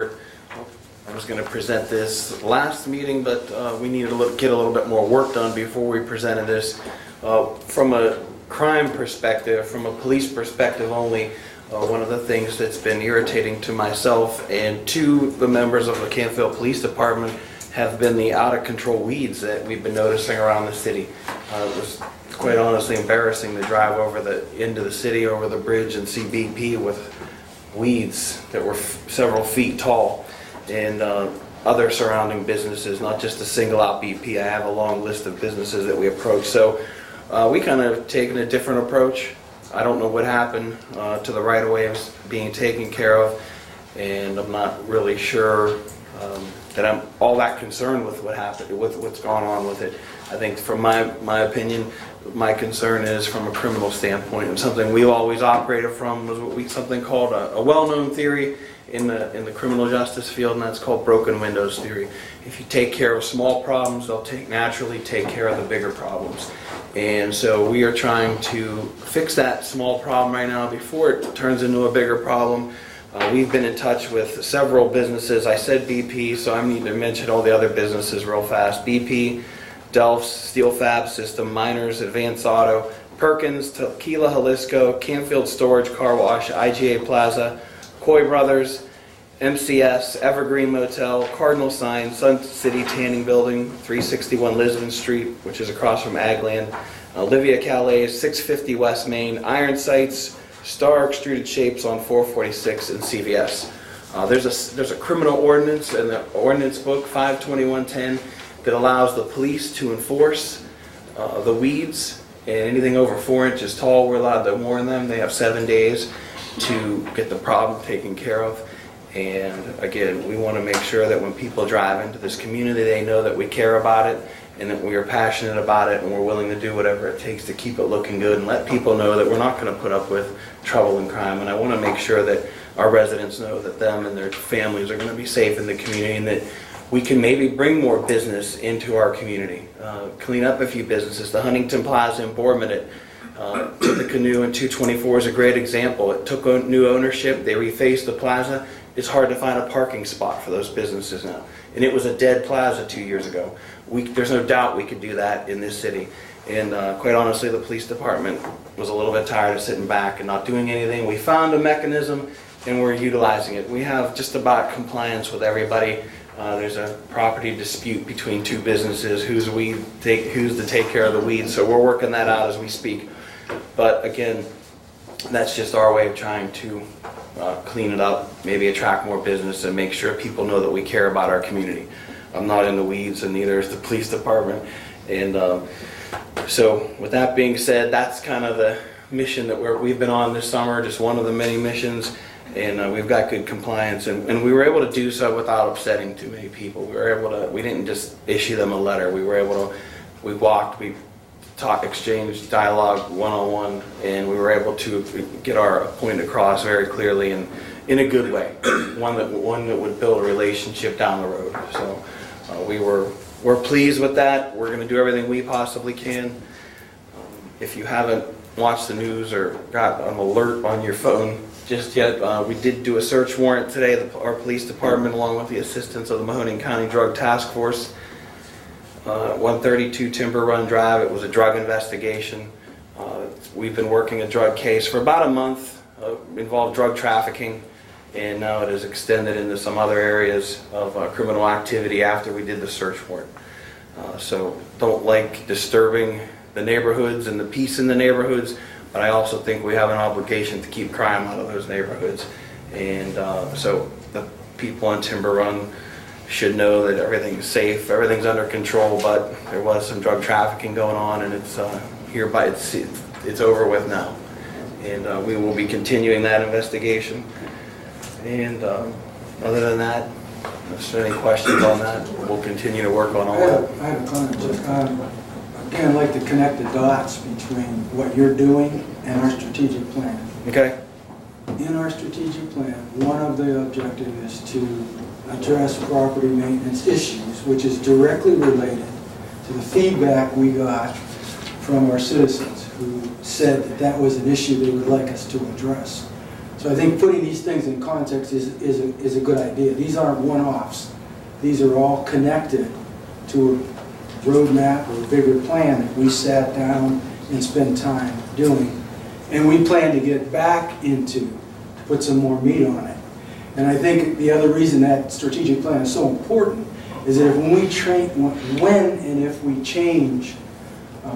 I was going to present this last meeting, but we needed to get a little bit more work done before we presented this. From a crime perspective, from a police perspective only, one of the things that's been irritating to myself and to the members of the Canfield Police Department have been the out-of-control weeds that we've been noticing around the city. It was quite honestly embarrassing to drive into the city, over the bridge, and see BP with weeds that were several feet tall, and other surrounding businesses, not just a single out BP. I have a long list of businesses that we approach. So we kind of taken a different approach. I don't know what happened to the right-of-way being taken care of, and I'm not really sure that I'm all that concerned with what happened, with what's gone on with it. I think from my opinion, my concern is from a criminal standpoint, and something we've always operated from was something called a well-known theory in the criminal justice field, and that's called broken windows theory. If you take care of small problems, they'll naturally take care of the bigger problems. And so we are trying to fix that small problem right now before it turns into a bigger problem. We've been in touch with several businesses. I said BP, so I need to mention all the other businesses real fast. BP, Delph's Steel Fab System, Miners, Advanced Auto, Perkins, Tequila Jalisco, Canfield Storage Car Wash, IGA Plaza, Coy Brothers, MCS, Evergreen Motel, Cardinal Sign, Sun City Tanning Building, 361 Lisbon Street, which is across from Agland, Olivia Calais, 650 West Main, Iron Sights, Star Extruded Shapes on 446, and CVS. There's a criminal ordinance in the ordinance book, 52110, that allows the police to enforce the weeds, and anything over 4 inches tall, we're allowed to warn them. They have 7 days to get the problem taken care of. And again, we want to make sure that when people drive into this community, they know that we care about it and that we are passionate about it, and we're willing to do whatever it takes to keep it looking good and let people know that we're not going to put up with trouble and crime. And I want to make sure that our residents know that them and their families are going to be safe in the community, and that we can maybe bring more business into our community. Clean up a few businesses. The Huntington Plaza in Bournemouth, the Canoe in 224 is a great example. It took new ownership. They refaced the plaza. It's hard to find a parking spot for those businesses now. And it was a dead plaza 2 years ago. There's no doubt we could do that in this city. And quite honestly, the police department was a little bit tired of sitting back and not doing anything. We found a mechanism, and we're utilizing it. We have just about compliance with everybody. There's a property dispute between two businesses, who's to take care of the weeds. So we're working that out as we speak. But again, that's just our way of trying to clean it up, maybe attract more business, and make sure people know that we care about our community. I'm not in the weeds, and neither is the police department. And so with that being said, that's kind of the mission that we've been on this summer, just one of the many missions. And we've got good compliance, and we were able to do so without upsetting too many people. We didn't just issue them a letter. We walked, we talked, exchanged dialogue one-on-one, and we were able to get our point across very clearly and in a good way, one that would build a relationship down the road. So we're pleased with that. We're going to do everything we possibly can. If you haven't watched the news or got an alert on your phone just yet, we did do a search warrant today. Our police department, along with the assistance of the Mahoning County Drug Task Force, 132 Timber Run Drive. It was a drug investigation. We've been working a drug case for about a month, involved drug trafficking, and now it has extended into some other areas of criminal activity after we did the search warrant. So don't like disturbing the neighborhoods and the peace in the neighborhoods, but I also think we have an obligation to keep crime out of those neighborhoods. And so the people on Timber Run should know that everything's safe, everything's under control, but there was some drug trafficking going on, and it's it's over with now. And we will be continuing that investigation. And other than that, if there's any questions on that, we'll continue to work on all that. I have a comment. Again, I'd like to connect the dots between what you're doing and our strategic plan. Okay. In our strategic plan, one of the objectives is to address property maintenance issues, which is directly related to the feedback we got from our citizens who said that that was an issue they would like us to address. So I think putting these things in context is a good idea. These aren't one-offs. These are all connected to a roadmap or a bigger plan that we sat down and spent time doing. And we plan to get back into, to put some more meat on it. And I think the other reason that strategic plan is so important is that when and if we change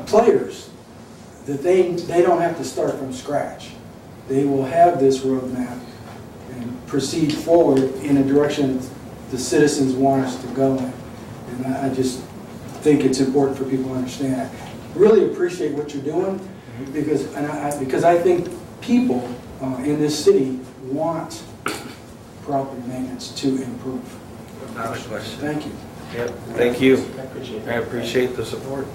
players, that they don't have to start from scratch. They will have this roadmap and proceed forward in a direction the citizens want us to go in. And I just think it's important for people to understand. I really appreciate what you're doing because I think people in this city want property maintenance to improve. Not a question. Thank you. Yep, thank you. I appreciate the support.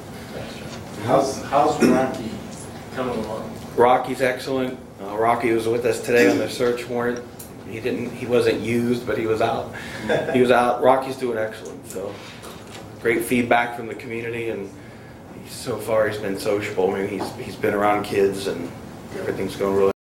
How's Rocky coming along? Rocky's excellent. Rocky was with us today on the search warrant. He wasn't used, but he was out. He was out. Rocky's doing excellent. So great feedback from the community, and so far he's been sociable. I mean, he's been around kids, and everything's going really